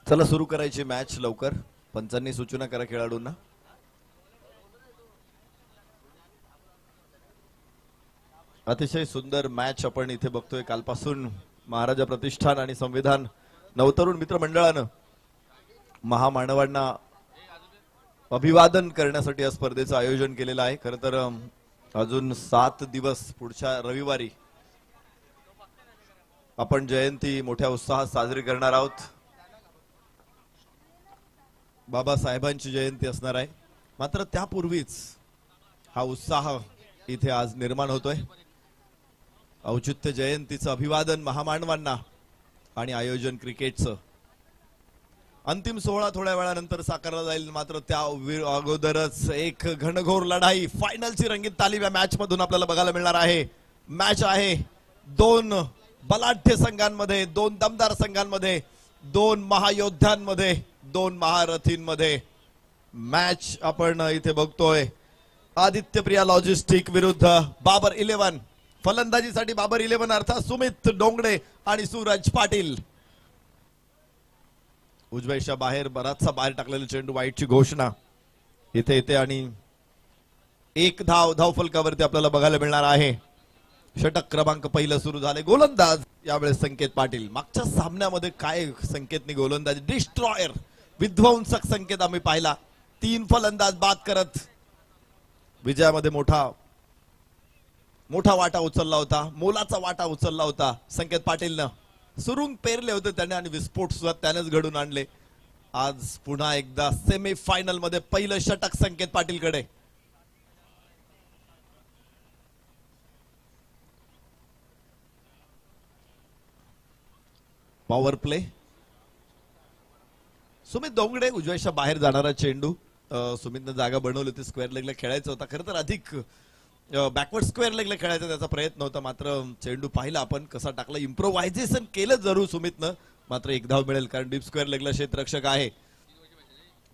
चला सुरू करायची मॅच लवकर. पंचांनी सूचना करा खेळाडूंना. अतिशय सुंदर मॅच आपण इथे बघतोय. कालपासून महाराजा प्रतिष्ठान आणि संविधान नवतरुण मित्र मंडळानं महामानवांना अभिवादन करण्यासाठी या स्पर्धेचं आयोजन केलेलं आहे. खरं तर अजून 7 दिवस पुढच्या रविवारी आपण जयंती मोठ्या उत्साहात साजरी करणार आहोत. बाबासाहेबांची जयंती असणार आहे. मात्र त्यापूर्वीच हा उत्साह इथे आज निर्माण होतोय. औचित्य जयंतीचं अभिवादन महामानवांना आणि आयोजन क्रिकेटचं. अंतिम सोहळा थोड्या वेळानंतर साकारला जाईल. मात्र त्या अगोदरच एक घनघोर लढाई, फायनलची रंगीत तालीम या मॅच मधून आपल्याला बघायला मिळणार आहे. मॅच आहे 2 बलाढ्य संघांमध्ये, 2 दमदार संघांमध्ये, 2 महायोद्ध्यांमध्ये, 2 महारथींमध्ये मॅच आपण इथे बघतोय. आदित्य प्रिया लॉजिस्टिक विरुद्ध बाबर 11. फलंदाजीसाठी बाबर 11 अर्थात सुमित डोंगडे आणि सूरज पाटील. उजव्याच्या बाहेर बराचसा बाहेर टाकलेला चेंडू, वाईटची घोषणा इथे येते आणि 1 धाव फलकावरती आपल्याला बघायला मिळणार आहे. षटक क्रमांक पहिलं सुरू झाले. गोलंदाज यावेळेस संकेत पाटील. मागच्या सामन्यामध्ये काय संकेतने गोलंदाजी, डिस्ट्रॉयर, विध्वंसक संकेत आम्ही पाहिला. 3 फलंदाज बाद करत विजयामध्ये मोठा वाटा उचलला होता, मोलाचा वाटा उचलला होता संकेत पाटीलनं. सुरुंग पेरले होते त्याने आणि विस्फोट सुद्धा त्यानेच घडून आणले. आज पुन्हा एकदा सेमी फायनल मध्ये पहिलं षटक संकेत पाटीलकडे. Power play. सुमित डोंगडे उजव्याच्या बाहेर जाणारा चेंडू. सुमितने जागा बनवली होती, स्क्वेअर लेगला खेळायचं होता. खरं तर अधिक बॅकवर्ड स्क्वेअर लेगला खेळायचा त्याचा प्रयत्न होता. मात्र चेंडू पाहिला आपण कसा टाकला. इम्प्रोव्हायझेशन केलं जरूर सुमितनं. मात्र 1 धाव मिळेल कारण डीप स्क्वेअर लेगला क्षेत्ररक्षक आहे.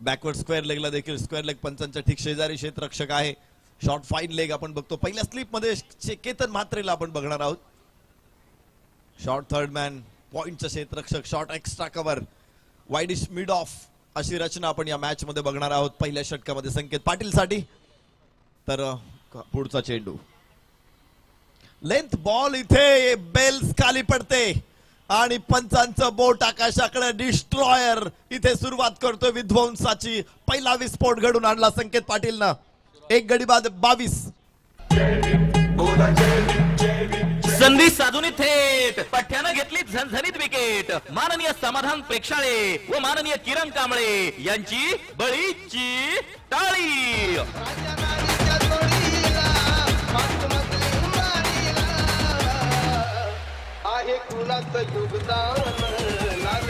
बॅकवर्ड स्क्वेअर लेगला देखील स्क्वेअर लेग पंचांच्या ठीक शेजारी क्षेत्ररक्षक आहे. शॉर्ट फाईन लेग आपण बघतो. पहिल्या स्लिप मध्ये केतन म्हात्रेला आपण बघणार आहोत. शॉर्ट थर्ड मॅन, पॉइंटचा क्षेत्ररक्षक, short extra cover, widish mid off अशी रचना आपण या मॅच मध्ये बघणार आहोत. पहिल्या षटकामध्ये संकेत पाटील साठी. तर पुढचा चेंडू लेंथ बॉल, इथे बेल्स खाली पडते आणि पंचांचं बोट आकाशाकडे. डिस्ट्रॉयर इथे सुरुवात करतोय विध्वंसाची. पहिला विस्फोट घडून आणला संकेत पाटीलनं. 1 गडी बाद 22. संधी साधून थेट पठ्यानं घेतली झणझणीत विकेट. माननीय समाधान प्रेक्षाळे व माननीय किरण कांबळे यांची बळीची टाळी. आहे कुणाचं योगदान लाल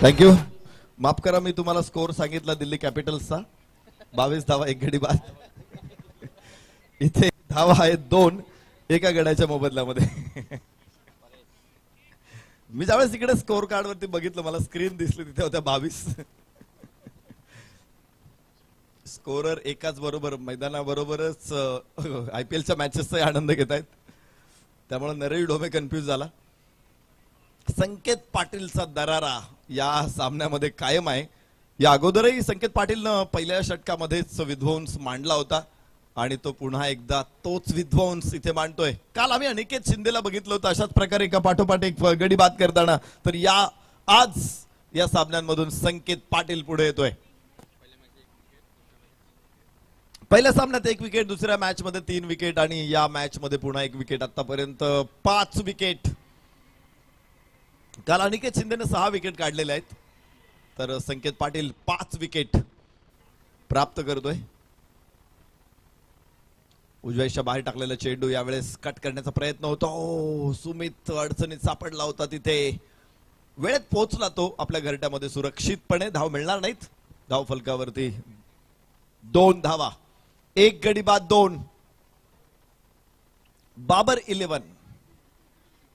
थँक्यू. माफ करा, मी तुम्हाला स्कोर सांगितला दिल्ली कॅपिटल्सचा. 22 धावा 1 गडी बाद. इथे धावा आहेत 2 एका गड्याच्या मोबदल्यामध्ये. मी ज्यावेळेस इकडे स्कोर कार्ड वरती बघितलं, मला स्क्रीन दिसली, तिथे होत्या 22. स्कोरर एकाच बरोबर मैदानाबरोबरच IPLच्या मॅचेसचा आनंद घेत आहेत. त्यामुळे नरवी डोमे कन्फ्युज झाला. संकेत पाटीलचा दरारा या सामन्यामध्ये कायम आहे. या अगोदरही संकेत पाटीलनं पहिल्या षटकामध्येच विध्वंस मांडला होता आणि तो पुन्हा एकदा तोच विध्वंस इथे मांडतोय. काल आम्ही अनिकेत शिंदेला बघितलं होतं अशाच प्रकारे एका पाठोपाठ एक गडी बाद करताना. तर आज या सामन्यांमधून संकेत पाटील पुढे येतोय. पहिल्या सामन्यात 1 विकेट, दुसऱ्या मॅच मध्ये 3 विकेट आणि या मॅच मध्ये पुन्हा 1 विकेट. आतापर्यंत 5 विकेट. काल अनिकेत शिंदेने 6 विकेट काढलेले आहेत. तर संकेत पाटील 5 विकेट प्राप्त करतोय. उजव्याच्या बाहेर टाकलेला चेंडू यावेळेस कट करण्याचा प्रयत्न होतो. सुमित अडचणीत सापडला होता. तिथे वेळेत पोहोचला तो आपल्या घरट्यामध्ये सुरक्षितपणे. धाव मिळणार नाहीत. धाव फलकावरती 2 धावा, 1 गडी बाद 2. बाबर 11.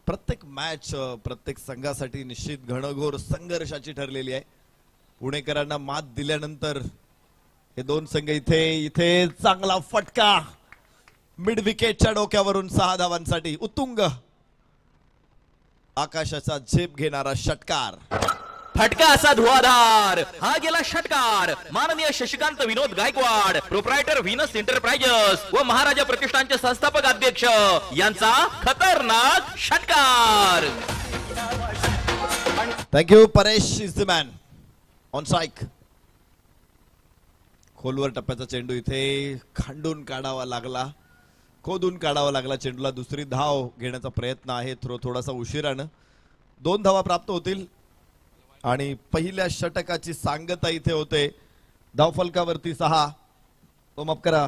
प्रत्येक मॅच प्रत्येक संघासाठी निश्चित घनघोर संघर्षाची ठरलेली आहे. पुणेकरांना मात दिल्यानंतर हे 2 संघ इथे चांगला फटका मिड विकेटच्या डोक्यावरून 6 धावांसाठी उत्तुंग आकाशाचा झेप घेणारा षटकार. फटका असा धुवाधार, हा गेला षटकार. माननीय शशिकांत विनोद गायकवाड, प्रोप्रायटर व्हीनस एंटरप्राइजेस व महाराजा प्रतिष्ठानचे संस्थापक अध्यक्ष यांचा खतरनाक षटकार. Thank you. Paresh is the man on strike. खोलवर टप्प्याचा चेंडू इथे खांडून काढावा लागला, खोदून काढावा लागला चेंडूला. दुसरी धाव घेण्याचा प्रयत्न आहे, थोडासा उशिरानं. 2 धावा प्राप्त होतील आणि पहिल्या षटकाची सांगता इथे होते. धावफलकावरती 6, माफ करा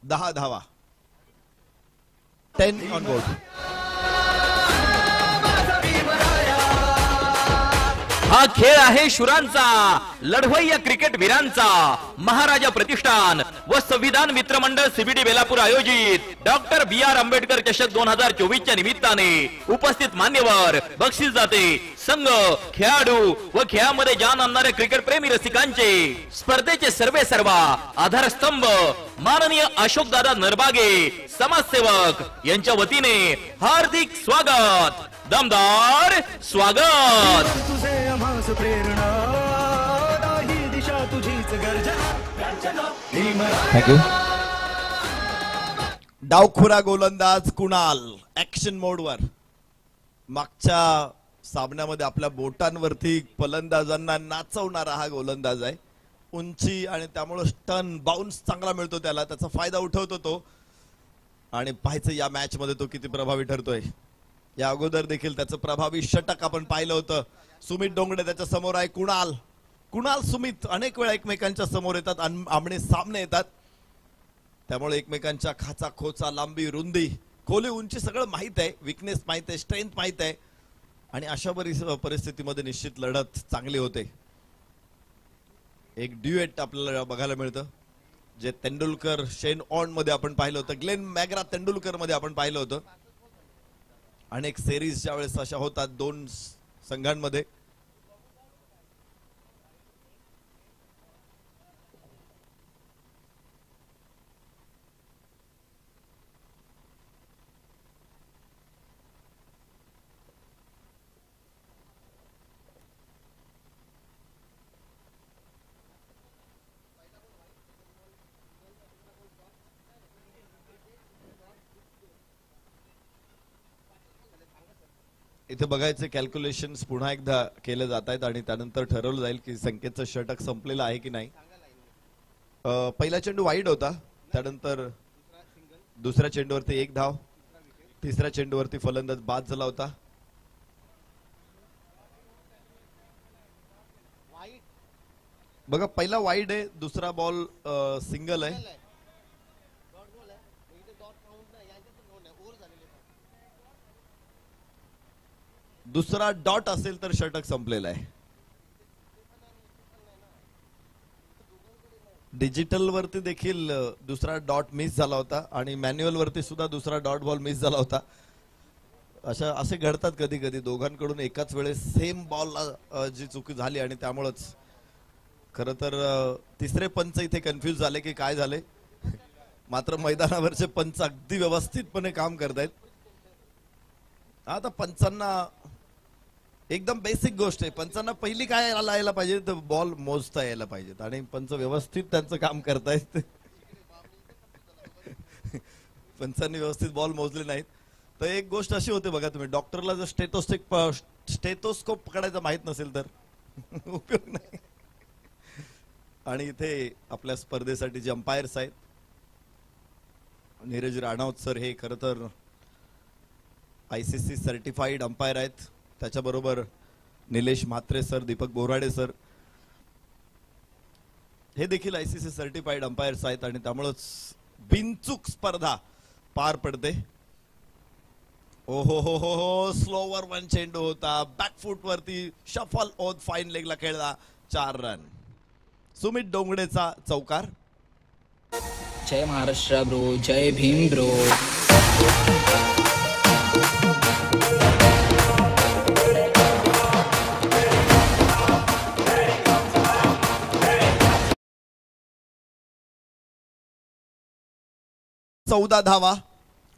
10 धावा. 10 ऑन बोर्ड. हा खेळ आहे शुरांचा, लढवय्या क्रिकेट वीरांचा. महाराजा प्रतिष्ठान व संविधान मित्र मंडळ सीबीडी बेलापूर आयोजित डॉक्टर BR आंबेडकर चषक 2024च्या निमित्ताने उपस्थित मान्यवर, बक्षीस जाते, संघ, खेळाडू व खेळामध्ये जान आणणाऱ्या क्रिकेट प्रेमी रसिकांचे स्पर्धेचे सर्वेसर्वा आधारस्तंभ माननीय अशोकदादा नरबागे समाजसेवक यांच्या वतीने हार्दिक स्वागत, दमदार स्वागत. थँक्यू. डावखुरा गोलंदाज कुणाल ऍक्शन मोडवर. मागच्या सामन्यामध्ये आपल्या बोटांवरती फलंदाजांना नाचवणारा हा गोलंदाज आहे. उंची आणि त्यामुळे टर्न बाउन्स चांगला मिळतो त्याला, त्याचा फायदा उठवतो तो. आणि पाहायचं या मॅच मध्ये तो किती प्रभावी ठरतोय. या अगोदर देखील त्याचं प्रभावी षटक आपण पाहिलं होतं. सुमित डोंगडे त्याच्या समोर आहे. कुणाल सुमित अनेक वेळा एकमेकांच्या समोर येतात, आमने सामने येतात. त्यामुळे एकमेकांच्या खाचा खोचा, लांबी रुंदी, खोली उंची सगळं माहित आहे, विकनेस माहित आहे, स्ट्रेंथ माहित आहे. आणि अशा परिस्थितीमध्ये निश्चित लढत चांगली होते. एक ड्युएट आपल्याला बघायला मिळतं, जे तेंडुलकर शेन ऑन मध्ये आपण पाहिलं होतं, ग्लेन मॅग्रा तेंडुलकर मध्ये आपण पाहिलं होतं. अनेक सिरीज ज्या वेळेस अशा होतात 2 संघांमध्ये. इथे बघायचे कॅल्क्युलेशन्स पुन्हा एकदा केले जात आहेत आणि त्यानंतर ठरवलं जाईल की संकेतचं षटक संपलेलं आहे की नाही. पहिला चेंडू वाईड होता, त्यानंतर दुसऱ्या चेंडूवरती 1 धाव, तिसऱ्या चेंडूवरती फलंदाज बाद झाला होता. बघा पहिला वाईड आहे, दुसरा बॉल सिंगल आहे. दुसरा डॉट असेल तर षटक संपलेला आहे. डिजिटल वरती देखील दुसरा डॉट मिस झाला होता आणि मॅन्युअल वरती सुद्धा दुसरा डॉट बॉल मिस झाला होता. असे घडतात कधी कधी दोघांकडून एकाच वेळेस सेम बॉल जी चुकी झाली आणि त्यामुळेच खरं तर तिसरे पंच इथे कन्फ्यूज झाले की काय झाले. मात्र मैदानावरचे पंच अगदी व्यवस्थितपणे काम करतायत. आता पंचांना एकदम बेसिक गोष्ट आहे, पंचांना पहिली काय यायला पाहिजे तर बॉल मोजता यायला पाहिजेत आणि पंच व्यवस्थित त्यांचं काम करतायत. पंचांनी व्यवस्थित बॉल मोजले नाहीत तर एक गोष्ट अशी होते बघा, तुम्ही डॉक्टरला जर स्टेथोस्कोप पकडायचा माहित नसेल तर उपयोग नाही. आणि इथे आपल्या स्पर्धेसाठी जे अंपायर्स आहेत, नीरज राणौत सर हे खरं तर ICC सर्टिफाईड अंपायर आहेत. त्याच्याबरोबर निलेश म्हात्रे सर, दीपक बोराडे सर हे देखील ICC सर्टिफाईड अंपायर्स आहेत आणि त्यामुळेच बिनचूक स्पर्धा पार पडते. ओ हो हो हो हो, स्लोवर 1 चेंडू होता, बॅकफूट वरती शफल ओद फाईन लेगला खेळला, 4 रन. सुमित डोंगडेचा चौकार. जय महाराष्ट्र ब्रो, जय भीम ब्रो. 14 धावा.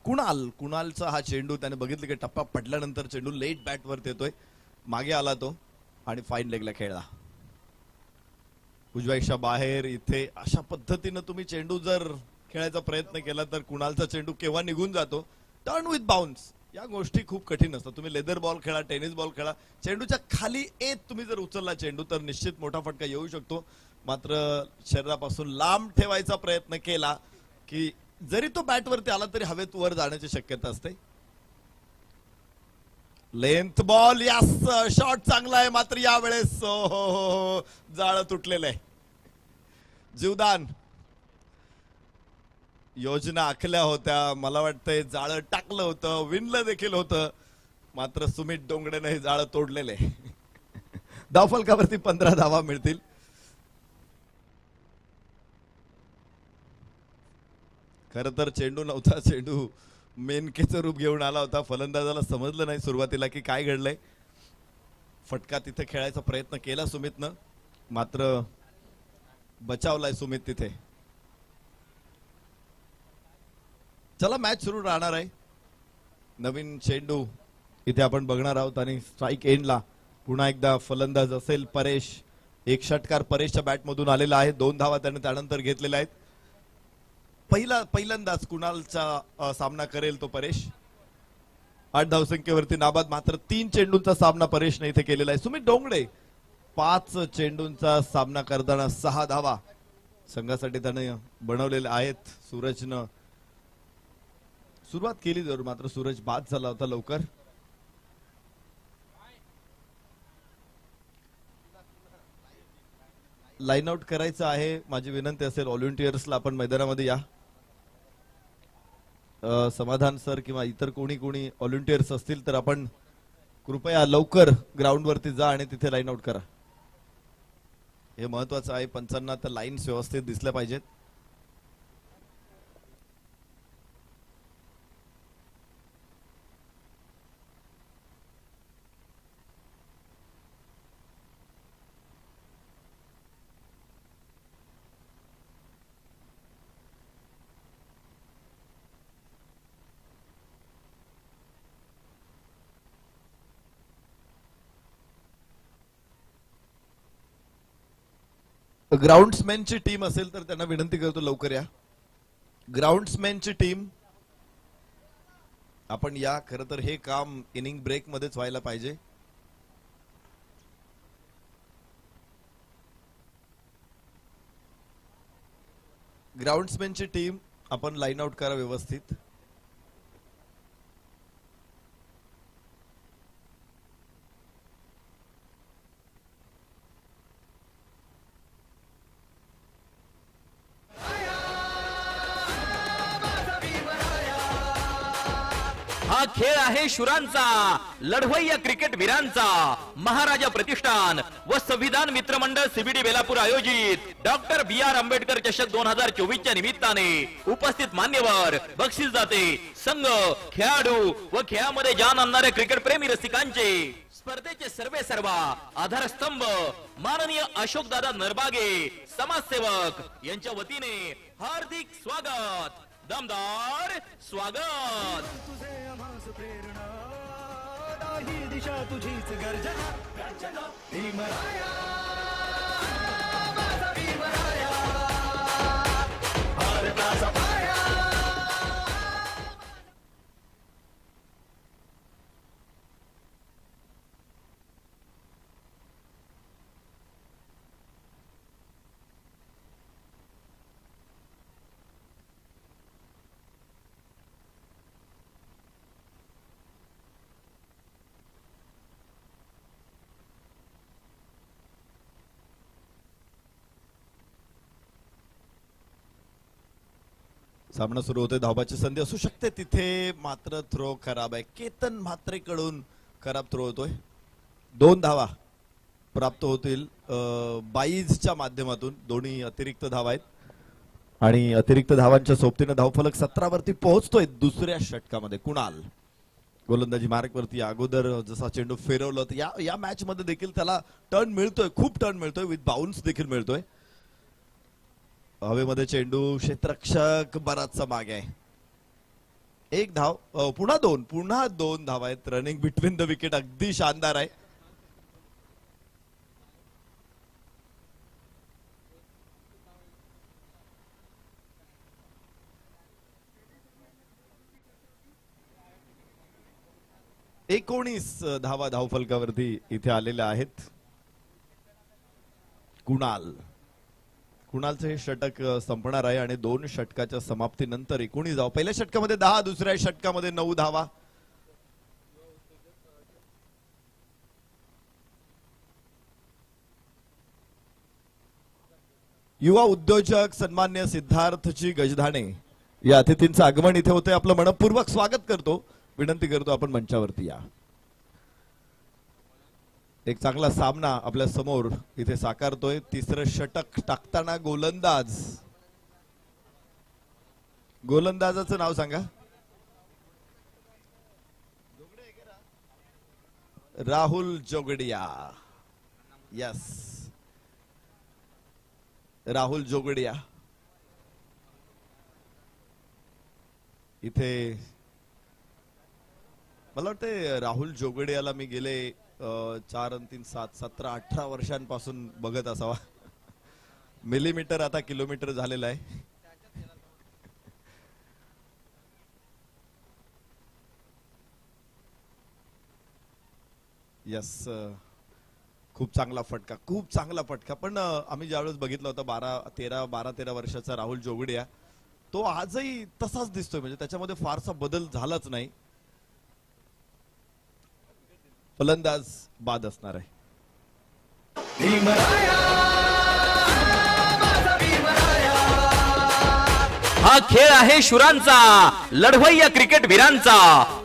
कुणालचा हा चेंडू त्याने बघितलं की टप्पा पडल्यानंतर चेंडू लेट बॅट वर येतोय, मागे आला तो आणि फाईन लेगला खेळला. उजव्याच्या बाहेर इथे अशा पद्धतीनं तुम्ही चेंडू जर खेळायचा प्रयत्न केला तर कुणालचा चेंडू केव्हा निघून जातो. टर्न विथ बाउन्स या गोष्टी खूप कठीण असतात. तुम्ही लेदर बॉल खेळा, टेनिस बॉल खेळा, चेंडूच्या खाली तुम्ही जर उचलला चेंडू तर निश्चित मोठा फटका येऊ शकतो. मात्र शरीरापासून लांब ठेवायचा प्रयत्न केला की जरी तो बॅटवरती आला तरी हवेत वर जाण्याची शक्यता असते. लेंथ बॉल, यास शॉट चांगला आहे, मात्र यावेळेस जाळं तुटलेलं आहे. जीवदान योजना आखल्या होत्या, मला वाटतंय जाळं टाकलं होतं, विणलं देखील होतं, मात्र सुमित डोंगडेने हे जाळं तोडलेलं आहे. धावफलकावरती 15 धावा मिळतील. खर तर चेंडू नव्हता, चेंडू मेनकेचं रूप घेऊन आला होता. फलंदाजाला समजलं नाही सुरुवातीला की काय घडलंय. फटका तिथे खेळायचा प्रयत्न केला सुमितनं, मात्र बचावलाय सुमित तिथे. चला मॅच सुरू राहणार आहे. नवीन चेंडू इथे आपण बघणार आहोत आणि स्ट्राईक एंडला पुन्हा एकदा फलंदाज असेल परेश. एक षटकार परेशच्या बॅटमधून आलेला आहे. 2 धावा त्याने त्यानंतर घेतलेल्या आहेत. पहिल्यांदाच कुणालचा सामना करेल तो परेश. 8 धावसंख्येवरती नाबाद, मात्र 3 चेंडूंचा सामना परेशने इथे केलेला आहे. सुमित डोंगडे 5 चेंडूंचा सामना करताना 6 धावा संघासाठी त्याने बनवलेले आहेत. सूरजनं सुरुवात केली जरूर, मात्र सूरज बाद झाला होता लवकर. लाईन आउट करायचं आहे. माझी विनंती असेल व्हॉलंटियर्सला, आपण मैदानामध्ये या. समाधान सर किंवा इतर कोणी व्हॉलंटियर्स असतील तर आपण कृपया लवकर ग्राउंड वरती जा आणि तिथे लाईन आउट करा. हे महत्वाचं आहे. पंचांना तर लाईन्स व्यवस्थित दिसल्या पाहिजेत. ग्राउंड्समॅनची टीम असेल तर त्यांना विनंती करतो लवकर या. ग्राउंड्समॅनची टीम आपण या. खरं तर हे काम इनिंग ब्रेक मध्येच व्हायला पाहिजे. ग्राउंड्समॅनची टीम आपण लाईन आउट करा व्यवस्थित. हा खेळ आहे शुरांचा, लढवय्या क्रिकेट वीरांचा. महाराजा प्रतिष्ठान व संविधान मित्र मंडळ सीबीडी बेलापूर आयोजित डॉक्टर BR आंबेडकर चषक 2024च्या निमित्ताने उपस्थित मान्यवर, बक्षीस जाते, संघ, खेळाडू व खेळामध्ये जान आणणाऱ्या क्रिकेट प्रेमी रसिकांचे स्पर्धेचे सर्व आधारस्तंभ माननीय अशोक दादा नरबागे समाजसेवक यांच्या वतीने हार्दिक स्वागत, दमदार स्वागत. दिशा तुझीच गर्जना. सामना सुरू होतोय. धावबाची संधी असू शकते तिथे, मात्र थ्रो खराब आहे. केतन म्हात्रेकडून खराब थ्रो होतोय. 2 धावा प्राप्त होतील बाईजच्या माध्यमातून. दोन्ही अतिरिक्त धावा आहेत आणि अतिरिक्त धावांच्या सोबतीने धावफलक 17 वरती पोहोचतोय. दुसऱ्या षटकामध्ये कुणाल गोलंदाजी मार्क वरती. अगोदर जसा चेंडू फिरवलं तर या मॅच मध्ये देखील त्याला टर्न मिळतोय, खूप टर्न मिळतोय, विथ बाउन्स देखील मिळतोय. हवेमध्ये चेंडू, क्षेत्ररक्षक बराचसा मागे आहे. एक धाव, पुन्हा दोन धावा आहेत. रनिंग बिटवीन द विकेट अगदी शानदार आहे. एकोणीस धावा धावफलकावरती इथे आलेल्या आहेत. कुणालचं हे षटक संपणार आहे आणि 2 षटकाच्या समाप्तीनंतर 19 धावा. पहिल्या षटकामध्ये 10, दुसऱ्या षटकामध्ये 9 धावा. युवा उद्योजक सन्मान्य सिद्धार्थजी गजधाणे या अतिथींचं आगमन इथे होते. आपलं मनपूर्वक स्वागत करतो. विनंती करतो आपण मंचावरती या. एक चांगला सामना आपल्या समोर इथे साकारतोय. तिसरं षटक टाकताना गोलंदाजाचं नाव सांगा. राहुल जोगडिया. यस, राहुल जोगडिया इथे. मला वाटतं राहुल जोगडियाला मी गेले 4 आणि 3 7 17 18 वर्षांपासून बघत असावा. मिलीमीटर आता किलोमीटर झालेला आहे. यस, खूप चांगला फटका. पण आम्ही ज्यावेळेस बघितला होता 12-13 वर्षाचा राहुल जोगडिया, तो आजही तसाच दिसतोय. म्हणजे त्याच्यामध्ये फारसा बदल झालाच नाही. फलंदाज बाद असणार आहे. हा खेळ आहे शुरांचा, लढवय्या क्रिकेट वीरांचा.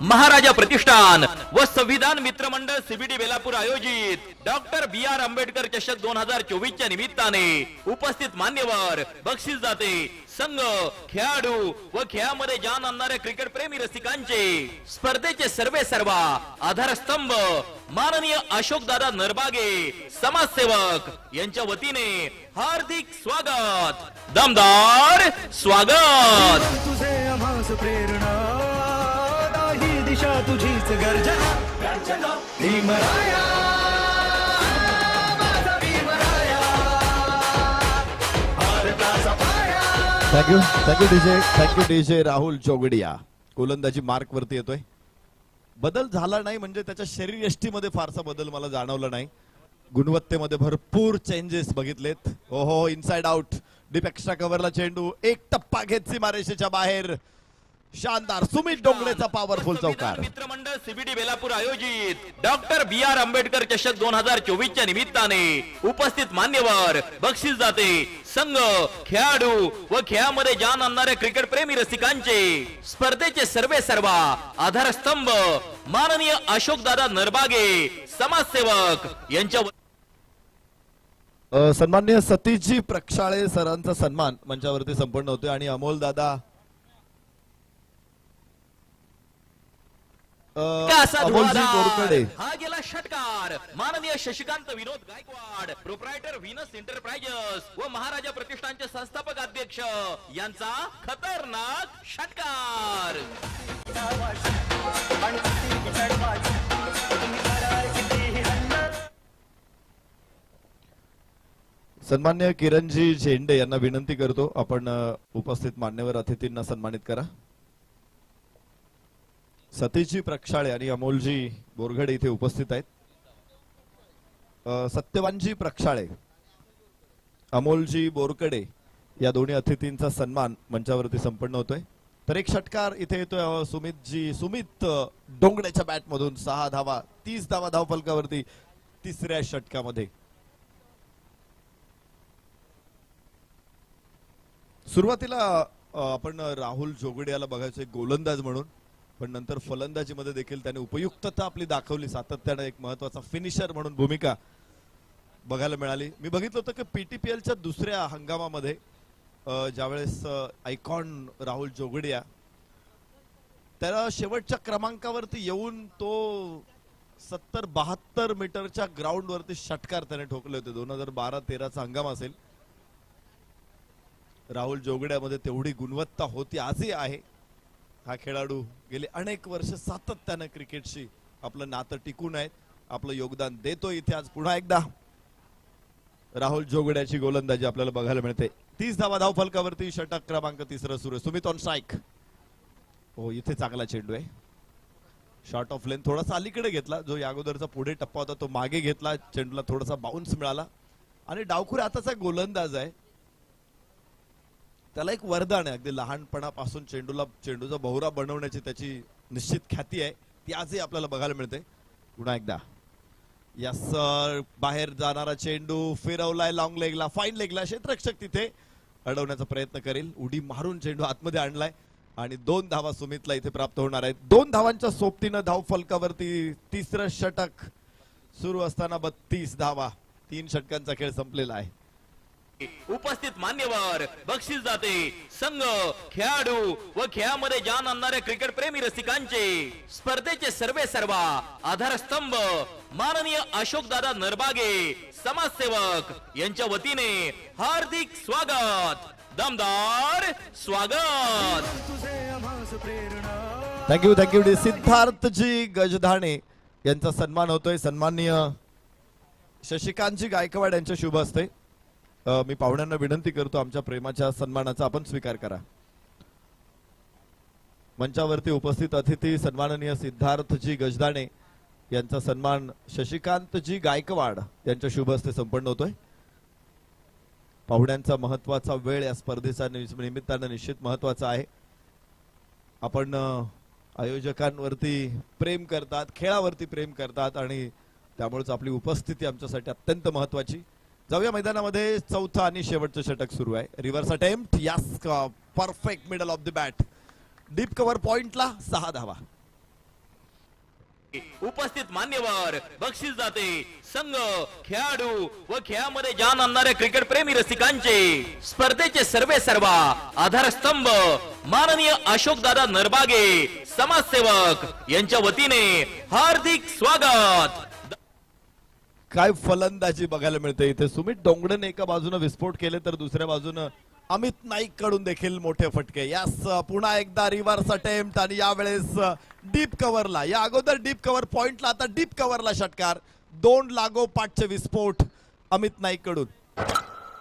महाराजा प्रतिष्ठान व संविधान मित्रमंडळ सीबीडी बेलापूर आयोजित डॉक्टर BR आंबेडकर चषक 2024 च्या निमित्ताने उपस्थित मान्यवर, बक्षीस जाते, संघ, खेळाडू व खेळामध्ये जान आणणाऱ्या क्रिकेट प्रेमी रसिकांचे स्पर्धेचे सर्वेसर्वा आधारस्तंभ माननीय अशोकदादा नरबागे समाजसेवक यांच्या वतीने हार्दिक स्वागत, दमदार स्वागत. तुझे आम्हास प्रेरणा, दाही दिशा तुझीच गर्जना. भीमराया, माझा भीमराया, भारताचा पाया. Thank you DJ Rahul Jogdiya. गोलंदाजी मार्क वरती येतोय. बदल झाला नाही म्हणजे त्याच्या शरीर यष्टीमध्ये फारसा बदल मला जाणवला नाही. गुणवत्तेमध्ये भरपूर चेंजेस बघितलेत. ओहो, इनसाइड आउट, डीप एक्स्ट्रा कव्हरला चेंडू, एक टप्पा घेत सीमारेषेच्या बाहेर. शानदार सुमित डोंगरेचा पॉवरफुल चौकार. मित्रमंडळ सीबीडी बेलापूर आयोजित डॉक्टर BR आंबेडकर चषक 2024 च्या निमित्ताने उपस्थित मान्यवर, बक्षीस जाते, संघ, खेळाडू व खेळामध्ये जान आणणाऱ्या क्रिकेट प्रेमी रसिकांचे स्पर्धेचे सर्वेसर्वा आधारस्तंभ माननीय अशोकदादा नरबागे समाजसेवक यांच्या सन्माननीय सतीशजी प्रक्षाळे सरांचा सन्मान मंचावरती संपन्न होतोय आणि अमोल दादा बोरकडे हा गेला षटकार माननीय शशिकांत विनोद गायकवाड, प्रोप्रायटर व्हीनस एंटरप्राइजेस व महाराजा प्रतिष्ठानचे संस्थापक अध्यक्ष यांचा खतरनाक षटकार. सन्मान्य किरणजी झेंडे यांना विनंती करतो आपण उपस्थित मान्यवर अतिथींना सन्मानित करा. सतीशजी प्रक्षाळे आणि अमोलजी बोरगडे इथे उपस्थित आहेत. सत्यवानजी प्रक्षाळे, अमोलजी बोरकडे या दोन्ही अतिथींचा सन्मान मंचावरती संपन्न होतोय. तर एक षटकार इथे येतोय सुमित डोंगड्याच्या बॅट मधून. 6 धावा, 30 धावा धावफलकावरती तिसऱ्या षटकामध्ये. सुरुवातीला आपण राहुल जोगडियाला बघायचो एक गोलंदाज म्हणून, पण नंतर फलंदाजीमध्ये देखील त्याने उपयुक्तता आपली दाखवली. सातत्याने एक महत्वाचा फिनिशर म्हणून भूमिका बघायला मिळाली. मी बघितलं होतं की PTPLच्या दुसऱ्या हंगामामध्ये ज्यावेळेस आयकॉन राहुल जोगडिया त्याला शेवटच्या क्रमांकावरती येऊन तो 70-72 मीटरच्या ग्राउंड वरती षटकार त्याने ठोकले होते. 2012-13चा हंगाम असेल. राहुल जोगड्यामध्ये तेवढी गुणवत्ता होती, आजही आहे. हा खेळाडू गेले अनेक वर्ष सातत्यानं क्रिकेटशी आपलं नातं टिकून आहेत, आपलं योगदान देतो. इथे आज पुन्हा एकदा राहुल जोगड्याची गोलंदाजी आपल्याला बघायला मिळते. 30 धावा धाव फलकावरती. षटक क्रमांक 3 सुरू आहे. Sumit on strike. हो, इथे चांगला चेंडू आहे. शॉर्ट ऑफ लेन थोडासा अलीकडे घेतला. जो या अगोदरचा पुढे टप्पा होता तो मागे घेतला. चेंडूला थोडासा बाउन्स मिळाला आणि डावखुरे आताचा गोलंदाज आहे, त्याला एक वरदान आहे. अगदी लहानपणापासून चेंडूचा बहुरा बनवण्याची त्याची निश्चित ख्याती आहे. ती आजही आपल्याला बघायला मिळते. पुन्हा एकदा यस बाहेर जाणारा चेंडू फिरवलाय लॉंग लेगला, फाईन लेगला. क्षेत्ररक्षक तिथे अडवण्याचा प्रयत्न करेल. उडी मारून चेंडू आतमध्ये आणलाय आणि 2 धावा सुमितला इथे प्राप्त होणार आहेत. 2 धावांच्या सोबतीनं धाव फलकावरती तिसरं षटक सुरू असताना 32 धावा. 3 षटकांचा खेळ संपलेला आहे. उपस्थित मान्यवर, बक्षीस जाते संघ, खेळाडू व खेळामध्ये जान आणणाऱ्या क्रिकेट प्रेमी रसिकांचे स्पर्धेचे सर्वे सर्वा आधारस्तंभ माननीय अशोकदादा नरबागे समाजसेवक यांच्या वतीने हार्दिक स्वागत, दमदार स्वागत. तुझे आम्हास प्रेरणा. थँक्यू डी सिद्धार्थजी गजधाणे यांचा सन्मान होतोय. सन्माननीय शशिकांतजी गायकवाड यांच्या शुभ हस्ते. मी पाहुण्यांना विनंती करतो आमच्या प्रेमाच्या सन्मानाचा आपण स्वीकार करा. मंचावरती उपस्थित अतिथी सन्माननीय सिद्धार्थजी गजदाणे यांचा सन्मान शशिकांतजी गायकवाड यांच्या शुभ हस्ते संपन्न होतोय. पाहुण्यांचा महत्वाचा वेळ या स्पर्धेच्या निमित्तानं निश्चित महत्वाचा आहे. आपण आयोजकांवरती प्रेम करतात, खेळावरती प्रेम करतात आणि त्यामुळेच आपली उपस्थिती आमच्यासाठी अत्यंत महत्वाची. जाऊया मैदानामध्ये. चौथा आणि शेवटचं षटक सुरू आहे. Reverse attempt. Yes, perfect middle of the bat. Deep cover पॉइंटला 6 धावा. उपस्थित मान्यवर, बक्षीस जाते संघ, खेळाडू व खेळामध्ये जान आणणाऱ्या क्रिकेट प्रेमी रसिकांचे स्पर्धेचे सर्वे सर्वा आधारस्तंभ माननीय अशोकदादा नरबागे समाजसेवक यांच्या वतीने हार्दिक स्वागत. काय फलंदाजी बघायला मिळते इथे. सुमित डोंगडेने एका बाजूने विस्फोट केले तर दुसऱ्या बाजूने अमित नाईक कडून देखील मोठे फटके. यास पुन्हा एकदा रिव्हर्स अटेम्प्ट आणि यावेळेस डीप कव्हरला. या अगोदर डीप कव्हर पॉइंटला, आता डीप कव्हरला षटकार. 2 लागोपाठचे विस्फोट अमित नाईक कडून.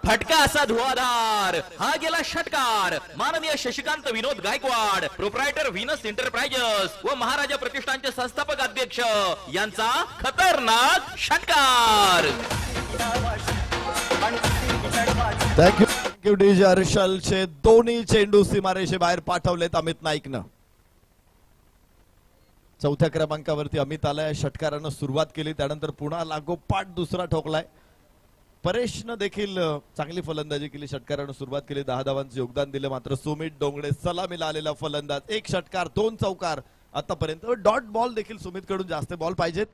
फटका असा धुवाधार. हा गेला षटकार. माननीय शशिकांत विनोद गायकवाड, प्रोप्रायटर व्हीनस एंटरप्राइजेस व महाराजा प्रतिष्ठानचे संस्थापक अध्यक्ष यांचा खतरनाक षटकार. थँक्यू डीजे हर्षलचे दोन्ही चेंडू सीमारेषे बाहेर पाठवलेत अमित नाईकनं. चौथ्या क्रमांकावरती अमित आलाय. षटकारानं सुरुवात केली, त्यानंतर पुन्हा लागोपाठ दुसरा ठोकलाय. परेशनं देखील चांगली फलंदाजी केली. षटकारानं सुरुवात केली, 10 धावांचं योगदान दिलं. मात्र सुमित डोंगडे सलामीला आलेला फलंदाज. 1 षटकार 2 चौकार आतापर्यंत. डॉट बॉल देखील सुमित कडून जास्त बॉल पाहिजेत.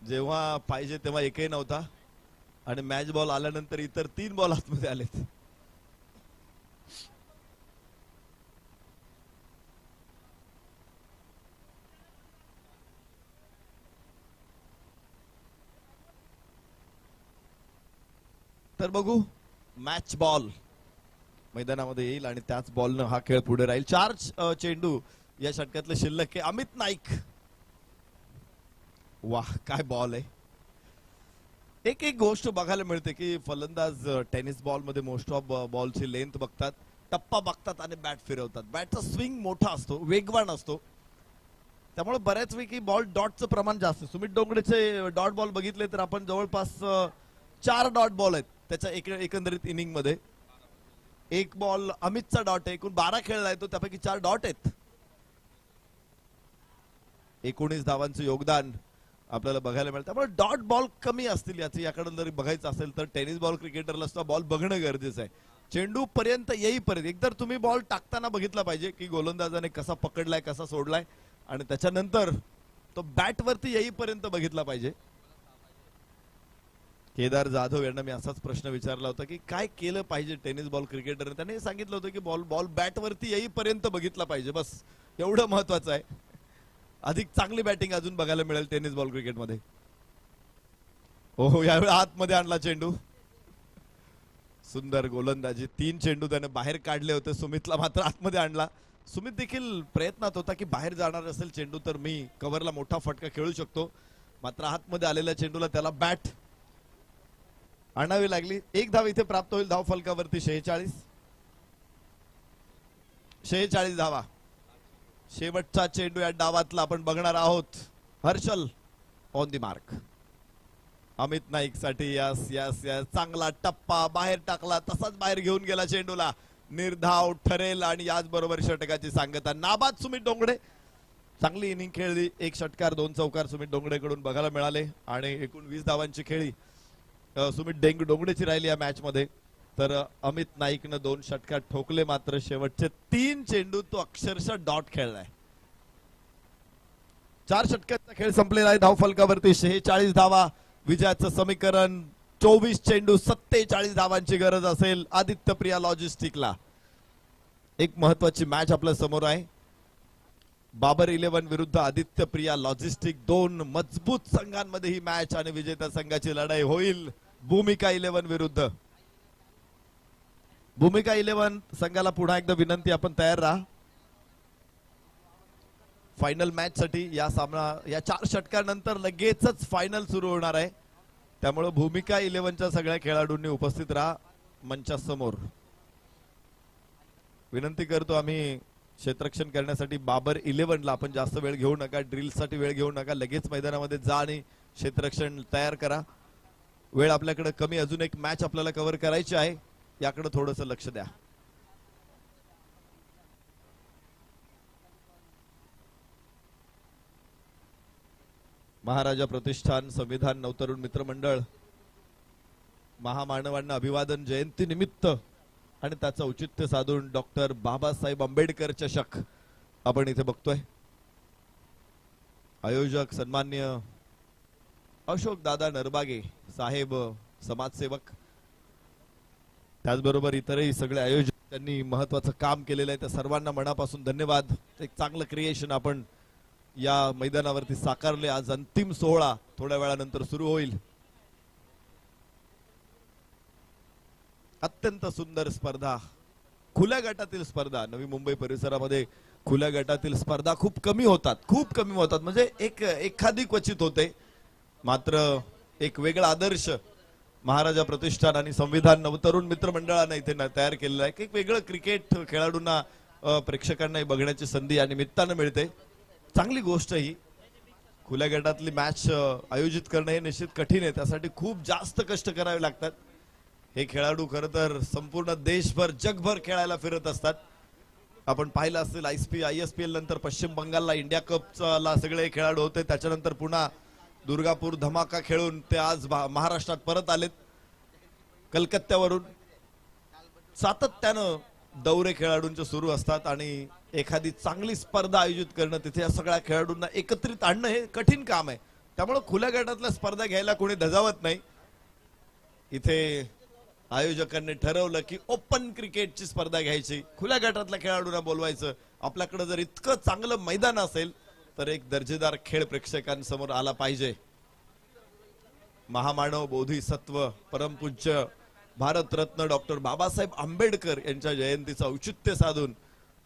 जेव्हा पाहिजे तेव्हा एकही नव्हता आणि मॅच बॉल आल्यानंतर इतर 3 बॉल आतमध्ये आलेत. तर बघू, मॅच बॉल मैदानामध्ये येईल आणि त्याच बॉलनं हा खेळ पुढे राहील. 4 चेंडू या षटकातले शिल्लक आहे. अमित नाईक. वाह, काय बॉल आहे. एक गोष्ट बघायला मिळते की फलंदाज टेनिस बॉल मध्ये मोस्ट ऑफ बॉलची लेंथ बघतात, टप्पा बघतात आणि बॅट फिरवतात. बॅटचा स्विंग मोठा असतो, वेगवान असतो, त्यामुळे बऱ्याच वेळी बॉल डॉटचं प्रमाण जास्त. सुमित डोंगडेचे डॉट बॉल बघितले तर आपण जवळपास 4 डॉट बॉल आहेत त्याच्या एकंदरीत इनिंग मध्ये. 1 बॉल अमितचा डॉट आहे. एकूण 12 खेळला येतो, त्यापैकी 4 डॉट आहेत. 19 धावांचं योगदान आपल्याला बघायला मिळतं. त्यामुळे डॉट बॉल कमी असतील याचं याकडे जरी बघायचं असेल तर टेनिस बॉल क्रिकेटरला सुद्धा बॉल बघणं गरजेचं आहे. चेंडू पर्यंत येईपर्यंत एकदा तुम्ही बॉल टाकताना बघितला पाहिजे की गोलंदाजाने कसा पकडलाय, कसा सोडलाय, आणि त्याच्यानंतर तो बॅट वरती येईपर्यंत बघितला पाहिजे. केदार जाधव यांना मी असाच प्रश्न विचारला होता की काय केलं पाहिजे टेनिस बॉल क्रिकेटरने. त्याने सांगितलं होतं की बॉल बॅट वरती येईपर्यंत बघितला पाहिजे, बस एवढं महत्वाचं आहे. अधिक चांगली बॅटिंग अजून बघायला मिळेल टेनिस बॉल क्रिकेटमध्ये. हो यावेळी आतमध्ये आणला चेंडू. सुंदर गोलंदाजी. 3 चेंडू त्याने बाहेर काढले होते. सुमितला मात्र आतमध्ये आणला. सुमित देखील प्रयत्नात होता की बाहेर जाणार असेल चेंडू तर मी कव्हरला मोठा फटका खेळू शकतो. मात्र आतमध्ये आलेल्या चेंडूला त्याला बॅट आणावी लागली. 1 धाव इथे प्राप्त होईल धाव फलकावरती. 46 धावा. शेवटचा चेंडू या डावातला आपण बघणार आहोत. Harshal on the mark. Amit Naik साठी यस यस यस. चांगला टप्पा बाहेर टाकला तसाच बाहेर घेऊन गेला चेंडूला. निर्धाव ठरेल आणि याचबरोबर षटकाची सांगता. नाबाद सुमित डोंगडे. चांगली इनिंग खेळली. 1 षटकार 2 चौकार सुमित डोंगडेकडून बघायला मिळाले आणि एकूण 20 धावांची खेळी सुमित डोंगडेची राहिली या मॅच मध्ये. तर अमित नाईकनं 2 षटकार ठोकले. मात्र शेवटचे 3 चेंडू तो अक्षरशः डॉट खेळलाय. 4 षटकांचा खेळ संपलेला आहे. धाव फलकावरती 46 धावा. विजयाचं समीकरण 24 चेंडू 47 धावांची गरज असेल आदित्य प्रिया लॉजिस्टिकला. एक महत्वाची मॅच आपल्या समोर आहे. बाबर 11 विरुद्ध आदित्य प्रिया लॉजिस्टिक. 2 मजबूत संघांमध्ये ही मॅच आणि विजेत्या संघाची लढाई होईल. भूमिका 11 विरुद्ध भूमिका 11 संघाला पुन्हा एकदा विनंती आपण तयार राहा फायनल मॅच साठी. या सामना या 4 षटकानंतर लगेचच फायनल सुरू होणार आहे. त्यामुळे भूमिका 11च्या सगळ्या खेळाडूंनी उपस्थित राहा मंचासमोर. विनंती करतो आम्ही क्षेत्ररक्षण करण्यासाठी बाबर 11ला आपण जास्त वेळ घेऊ नका. ड्रिल साठी वेळ घेऊ नका. लगेच मैदानामध्ये जा आणि क्षेत्ररक्षण तयार करा. वेळ आपल्याकडे कमी. अजून एक मॅच आपल्याला कव्हर करायची आहे. याकडे थोडंसं लक्ष द्या. महाराजा प्रतिष्ठान संविधान नवतरुण मित्र मंडळ महामानवांना अभिवादन जयंती निमित्त आणि त्याचं औचित्य साधून डॉक्टर बाबासाहेब आंबेडकर चषक आपण इथे बघतोय. आयोजक सन्मान्य अशोक दादा नरबागे साहेब समाजसेवक. त्याचबरोबर इतरही सगळे आयोजक त्यांनी महत्वाचं काम केलेलं आहे. त्या सर्वांना मनापासून धन्यवाद. एक चांगलं क्रिएशन आपण या मैदानावरती साकारले. आज अंतिम सोहळा थोड्या वेळानंतर सुरू होईल. अत्यंत सुंदर स्पर्धा. खुल्या गटातील स्पर्धा नवी मुंबई परिसरामध्ये खुल्या गटातील स्पर्धा खूप कमी होतात म्हणजे एखादी क्वचित होते. मात्र एक वेगळा आदर्श महाराजा प्रतिष्ठान आणि संविधान नवतरुण मित्र मंडळाने इथे तयार केलेला आहे. एक वेगळं क्रिकेट खेळाडूंना प्रेक्षकांना बघण्याची संधी या निमित्तानं मिळते. चांगली गोष्ट ही. खुल्या गटातली मॅच आयोजित करणं हे निश्चित कठीण आहे. त्यासाठी खूप जास्त कष्ट करावे लागतात. हे खेळाडू खरं तर संपूर्ण देशभर जगभर खेळायला फिरत असतात. आपण पाहिलं असेल ISPL नंतर पश्चिम बंगालला इंडिया कपला सगळे खेळाडू होते. त्याच्यानंतर पुन्हा दुर्गापूर धमाका खेळून ते आज महाराष्ट्रात परत आलेत कलकत्त्यावरून. सातत्यानं दौरे खेळाडूंचे सुरू असतात आणि एखादी चांगली स्पर्धा आयोजित करणं तिथे या सगळ्या खेळाडूंना एकत्रित आणणं हे कठीण काम आहे. त्यामुळे खुल्या गटातल्या स्पर्धा घ्यायला कोणी धजावत नाही. इथे आयोजकांनी ठरवलं की ओपन क्रिकेटची स्पर्धा घ्यायची. खुल्या गटातल्या खेळाडूंना बोलवायचं. आपल्याकडे जर इतकं चांगलं मैदान असेल तर एक दर्जेदार खेळ प्रेक्षकांसमोर आला पाहिजे. महामानव बोधिसत्व परमपूज्य भारतरत्न डॉक्टर बाबासाहेब आंबेडकर यांच्या जयंतीचं औचित्य साधून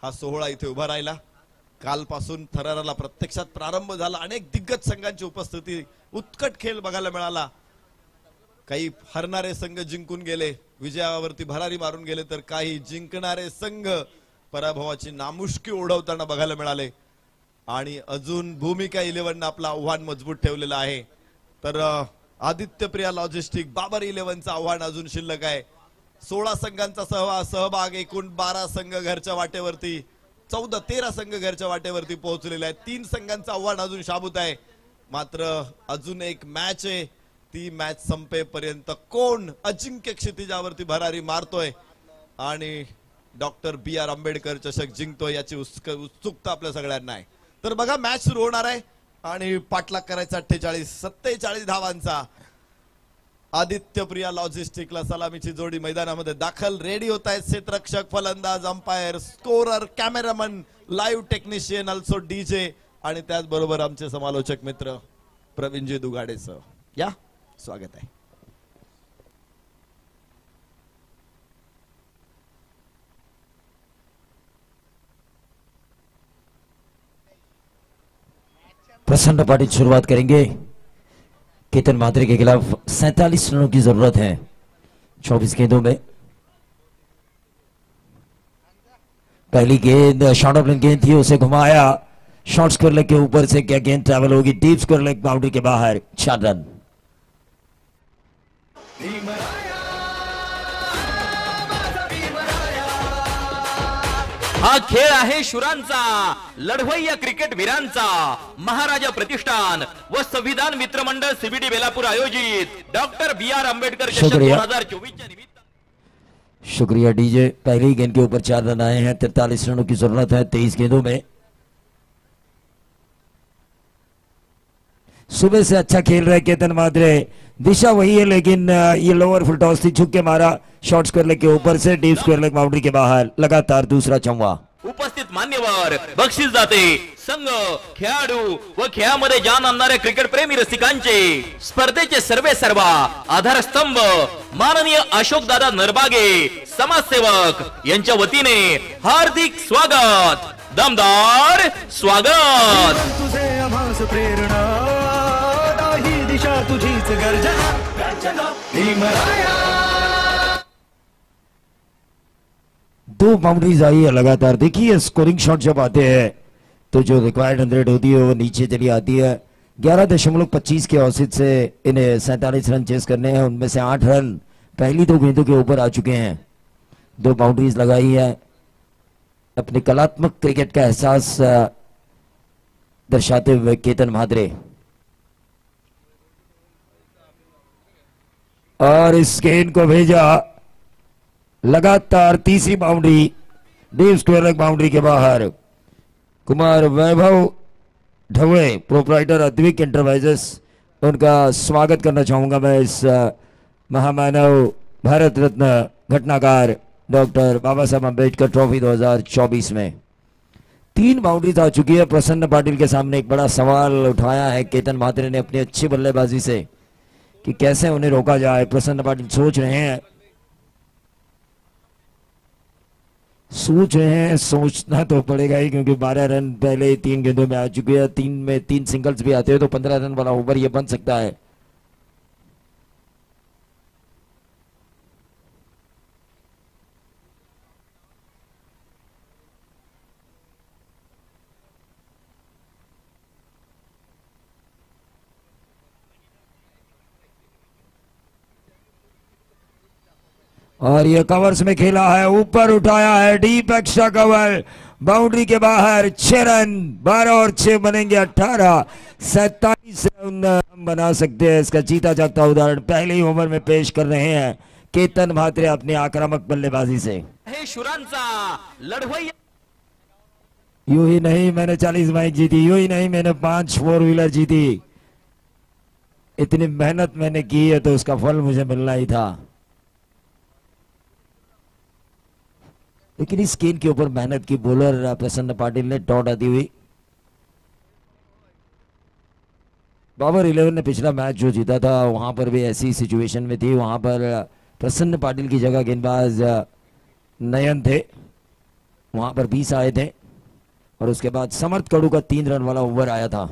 हा सोहळा इथे उभा राहिला. कालपासून थराराला प्रत्यक्षात प्रारंभ झाला. अनेक दिग्गज संघांची उपस्थिती. उत्कट खेळ बघायला मिळाला. काही हरणारे संघ जिंकून गेले, विजयावरती भरारी मारून गेले, तर काही जिंकणारे संघ पराभवाची नामुष्की ओढवताना बघायला मिळाले. आणि अजून भूमिका 11 आपलं आव्हान मजबूत ठेवलेलं आहे. तर आदित्य प्रिया लॉजिस्टिक बाबर 11चं आव्हान अजून शिल्लक आहे. 16 संघांचा सहभाग. एकूण 12 संघ घरच्या वाटेवरती, 13 संघ घरच्या वाटेवरती पोहोचलेले आहेत. 3 संघांचं आव्हान अजून शाबूत आहे. मात्र अजून एक मॅच आहे. ती मॅच संपेपर्यंत कोण अजिंक्य क्षितिजावरती भरारी मारतोय आणि डॉक्टर BR आंबेडकर चषक जिंकतोय याची उत्सुकता आपल्या सगळ्यांना आहे. तर बघा मॅच सुरू होणार आहे आणि पाठलाग करायचा 47 धावांचा. आदित्य प्रिया लॉजिस्टिकला सलामीची जोडी मैदानामध्ये दाखल. रेडी होत आहेत क्षेत्ररक्षक, फलंदाज, umpire, scorer, cameraman, live technician, also DJ. आणि त्याचबरोबर आमचे समालोचक मित्र प्रवीणजी दुगाडे सर, या स्वागत आहे. प्रसन्न पाटिल शुरुआत करेंगे. केतन म्हात्रे के खिलाफ 47 रनों की जरूरत है 24 गेंदों में. पहली गेंद शॉर्ट ऑफ गेंद थी, उसे घुमाया शॉर्ट स्क्वायर लेग के ऊपर से. क्या गेंद ट्रैवल होगी? डीप स्क्वायर लेग बाउंड्री के बाहर. 4 रन. हा खेळ आहे शुरांचा, लढवय्या क्रिकेट वीरांचा. महाराजा प्रतिष्ठान व संविधान मित्र मंडळ सीबीडी बेलापूर आयोजित डॉक्टर BR आंबेडकर चषक शुक्रिया. 2024 च्या निमित्त. शुक्रिया डीजे. पहली गेंद के ऊपर 4 रन आए हैं. 43 रनों की जरूरत है 23 गेंदों में. सुबह से अच्छा खेल रहे केतन म्हात्रे. दिशा वही है लेकिन ये लोअर फुल टॉस थी, छुप के मारा शॉर्ट स्क्वायर लेग के ऊपर से. डीप स्क्वायर लेग बाउंड्री के बाहर. लगातार दूसरा चौवा. उपस्थित मान्यवर बक्षीस जाते संघ, खेळाडू व खेळामध्ये जान आणणाऱ्या क्रिकेट प्रेमी रसिकांचे स्पर्धेचे सर्वेसर्वा आधारस्तंभ माननीय अशोक दादा नरबागे समाजसेवक यांच्या वतीने हार्दिक स्वागत, दमदार स्वागत. तुझे आभास प्रेरणा, ही दिशा तुझीच गर्जना. भीमराया. 2 बाउंड्रीज आई है लगातार. देखिए स्कोरिंग शॉट जब आते हैं तो जो रिक्वायर्ड 100 होती है वो नीचे चली आती है. 11.25 के औसत से इन्हें 47 रन चेस करने हैं. उनमें से 8 रन पहली 2 गेंदों के ऊपर आ चुके हैं. 2 बाउंड्रीज लगाई है. अपने कलात्मक क्रिकेट का एहसास दर्शाते हुए केतन म्हात्रे. और इस गेंद को भेजा लगातार. तीसरी boundary deep square leg boundary के बाहर. कुमार वैभव ढवळे प्रोप्राइटर अद्विक एंटरप्राइजेस, उनका स्वागत करना चाहूंगा मैं इस महामानव भारत रत्न घटनाकार डॉक्टर बाबा साहब अम्बेडकर ट्रॉफी 2024 में. 3 बाउंड्रीज आ चुकी है. प्रसन्न पाटिल के सामने एक बड़ा सवाल उठाया है केतन म्हात्रे ने अपनी अच्छी बल्लेबाजी से कि कैसे उन्हें रोका जाए. प्रसन्न पाटिल सोच रहे हैं, सोचना तो पड़ेगा ही, क्योंकि 12 रन पहले 3 गेंदों में आ चुके हैं. 3 में 3 सिंगल्स भी आते हैं तो 15 रन वाला ओवर ये बन सकता है. और ये कवर्स में खेला है, ऊपर उठाया है, डीप एक्स्ट्रा कवर बाउंड्री के बाहर. 6 रन. 12 और 6 बनेंगे 18. 47 रन हम बना सकते हैं. इसका जीता जागता उदाहरण पहले ही ओवर में पेश कर रहे हैं केतन म्हात्रे अपनी आक्रामक बल्लेबाजी से. हे शुरांचा लढवय्या. यूं ही नहीं मैंने 40 बाइक जीती, यूं ही नहीं मैंने 5 4 व्हीलर जीती. इतनी मेहनत मैंने की है तो उसका फल मुझे मिलना ही था. लेकिन इस गेंद के ऊपर मेहनत की बॉलर प्रसन्न पाटिल ने डॉट आती हुई. बाबर 11 ने पिछला मैच जो जीता था वहां पर भी ऐसी सिचुएशन में थी. वहां पर प्रसन्न पाटिल की जगह गेंदबाज नयन थे, वहां पर 20 आए थे. और उसके बाद समर्थ कड़ू का 3 रन वाला ओवर आया था.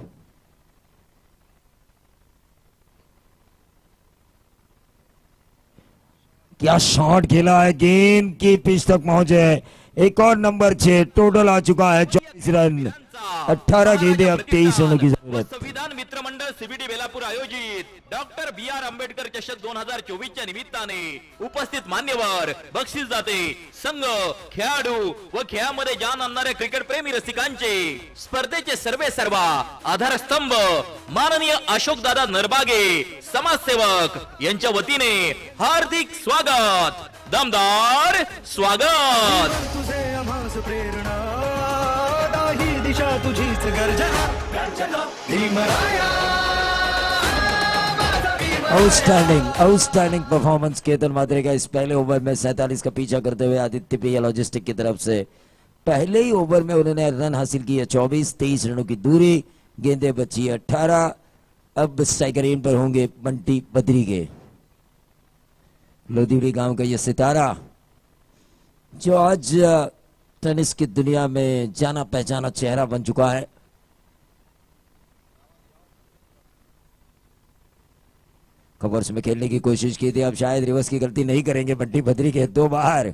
क्या शॉट खेला है, गेंद की पिच तक पहुंचे. एक और नंबर 6. टोटल आ चुका है 24 रन. 18 गेंदे, अब 23 रनों की जरूरत. संविधान मित्र मंडळ सीबीडी बेलापूर आयोजित डॉक्टर BR आंबेडकर चषक 2024 च्या निमित्ताने उपस्थित मान्यवर बक्षीस जाते संघ, खेळाडू व खेळामध्ये जान आणणाऱ्या क्रिकेट प्रेमी रसिकांचे स्पर्धेचे सर्वेसर्वा आधारस्तंभ माननीय अशोक दादा नरबागे समाजसेवक यांच्या वतीने हार्दिक स्वागत, दमदार स्वागत. तुझे आभास प्रेरणा, ही दिशा तुझीच गर्जना. भीमराया. आउटस्टैंडिंग परफॉर्मेंस केतन म्हात्रे का इस पहले ओवर में 47 का पीछा करते हुए आदित्य पीएल लॉजिस्टिक की तरफ से पहले ही ओवर में उन्होंने रन हासिल किया 24, 23 रनों की दूरी, गेंदें बची 18। अब स्ट्राइकर एंड पर होंगे बंटी बद्री के। लोधीवड़ी गांव का ये सितारा जो आज टेनिस की दुनिया में जाना पहचाना चेहरा बन चुका है। कवर्स में खेलने की कोशिश की थी, अब शायद रिवर्स की गलती नहीं करेंगे बंटी बद्री के। 2 बार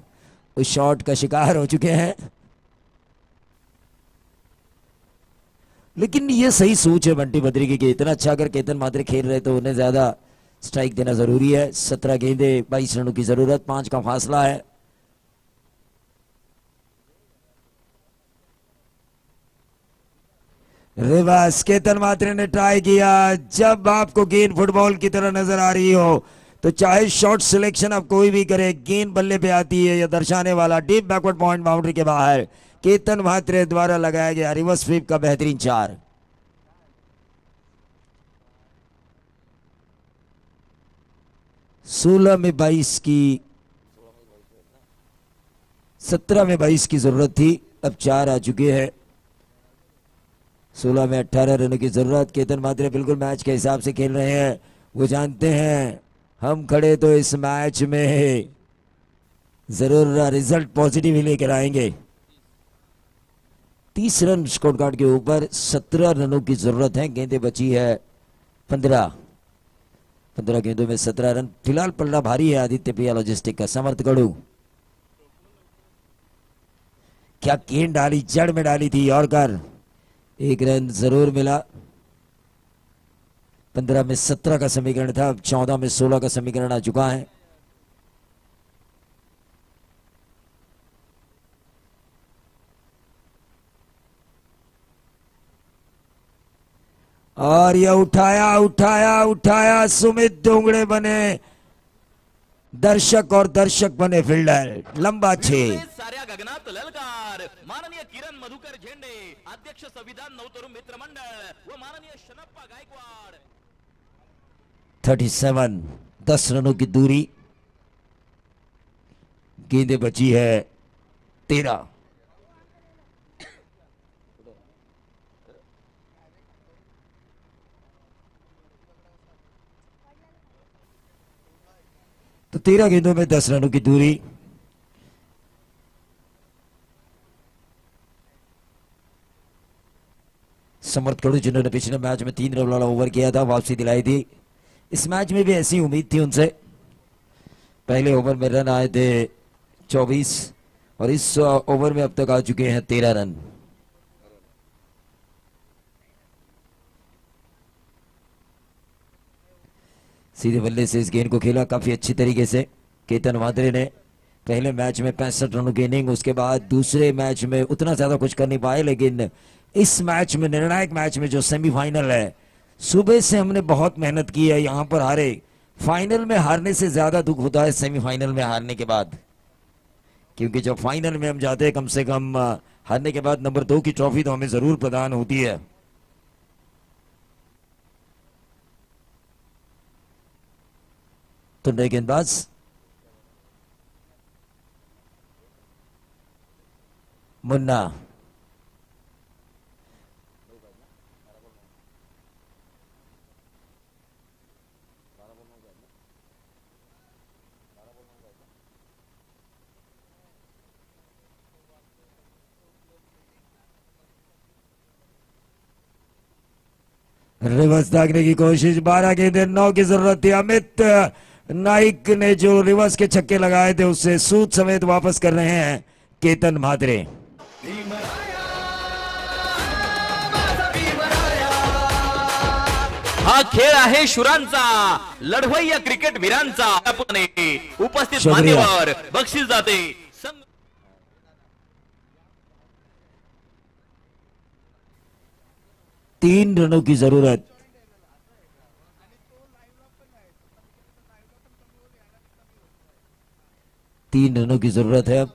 उस शॉट का शिकार हो चुके हैं, लेकिन ये सही सोच है बंटी बद्री की कि इतना अच्छा अगर केतन मात्रे खेल रहे तो उन्हें ज्यादा स्ट्राइक देना जरूरी है। 17 गेंदे 22 रनों की जरूरत, 5 का फासला है। रिवर्स केतन मात्रे ने ट्राई किया। जब आपको गेंद फुटबॉल की तरह नजर आ रही हो तो चाहे शॉट सिलेक्शन अब कोई भी करे, गेंद बल्ले पे आती है या दर्शाने वाला डीप बैकवर्ड पॉइंट बाउंड्री के बाहर केतन मात्रे द्वारा लगाया गया रिवर्स स्वीप का बेहतरीन 4। सोलह में 22 की 17 में 22 की जरूरत थी, अब 4 आ चुके हैं। 16 में 18 रनों की जरूरत। केतन मात्रे बिल्कुल मैच के हिसाब से खेल रहे हैं। वो जानते हैं हम खड़े तो इस मैच में जरूर रिजल्ट पॉजिटिव ही लेकर आएंगे। 30 रन स्कोर कार्ड के ऊपर, 17 रनों की जरूरत है। गेंदें बची है 15 गेंदों में 17 रन। फिलहाल पलड़ा भारी है आदित्य पिया लॉजिस्टिक का। समर्थ गढ़ू क्या गेंद डाली, जड़ में डाली थी यॉर्कर। 1 रन जरूर मिला। 15 में 17 का समीकरण था, अब 14 में 16 का समीकरण आ चुका है। और यह उठाया सुमित डोंगड़े बने दर्शक और दर्शक बने फील्डर। लंबा 6। साऱ्या गगनात ललकार। माननीय किरण मधुकर झेंडे, अध्यक्ष संविधान नवतरुण मित्र मंडळ व माननीय शनप्पा गायकवाड। 37, 10 रनों की दूरी, गेंदें बची है 13। तो 13 गेंदों में 10 रनों की दूरी। समर्थ कड़ू जिन्होंने पिछले मैच में 3 रन वाला ओवर किया था, वापसी दिलाई थी। इस मैच में भी ऐसी उम्मीद थी उनसे। पहले ओवर में रन आए थे 24 और इस ओवर में अब तक आ चुके हैं 13 रन। सीधे बल्ले से इस गेंद को खेला काफी अच्छी तरीके से केतन मात्रे ने। पहले मैच में 65 रनों की इनिंग, उसके बाद दूसरे मैच में उतना ज्यादा कुछ कर नहीं पाए, लेकिन इस मैच में, निर्णायक मैच में जो सेमीफाइनल है, सुबह से हमने बहुत मेहनत की है, यहां पर हारे। फाइनल में हारने से ज्यादा दुख होता है सेमीफाइनल में हारने के बाद, क्योंकि जब फाइनल में हम जाते हैं कम से कम हारने के बाद नंबर 2 की ट्रॉफी तो हमें जरूर प्रदान होती है। तो नए गेंदबाज मुन्ना, रिवर्स दागने की कोशिश। 12 गेंदें 9 की जरूरत थी। अमित नाइक ने जो रिवर्स के छक्के लगाए थे उससे सूद समेत वापस कर रहे हैं केतन म्हात्रे। हा खेळ आहे शुरांचा, लढवय्या क्रिकेट वीरांचा। उपस्थित शुक्रिया। मान्यवर बक्षीस जाते। 3 रनों की जरूरत। तीन रनों की जरूरत है अब।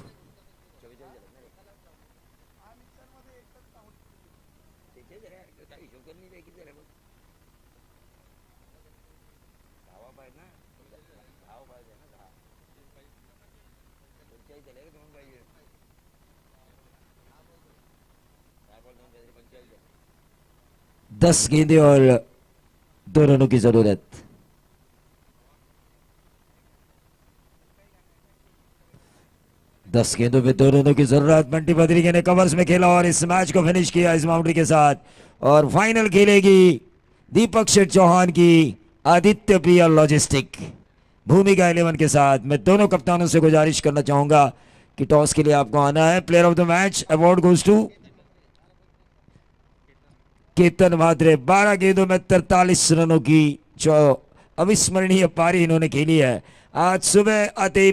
10 गेंदें और 2 रनों की जरूरत। दस गेंदों में 2 रनों की जरूरत। बंटी बद्रिके ने कवर्स में खेला और इस मैच को फिनिश किया इस बाउंड्री के साथ। और फाइनल खेलेगी दीपक शेठ चौहान की आदित्य प्रिया लॉजिस्टिक भूमिका 11 के साथ। मैं दोनों कप्तानों से गुजारिश करना चाहूंगा कि टॉस के लिए आपको आना है। Player of the match award goes to Ketan Mhatre. 12 गेंदों में 43 रनों की जो अविस्मरणीय पारी इन्होंने खेली है। आज सुबह आते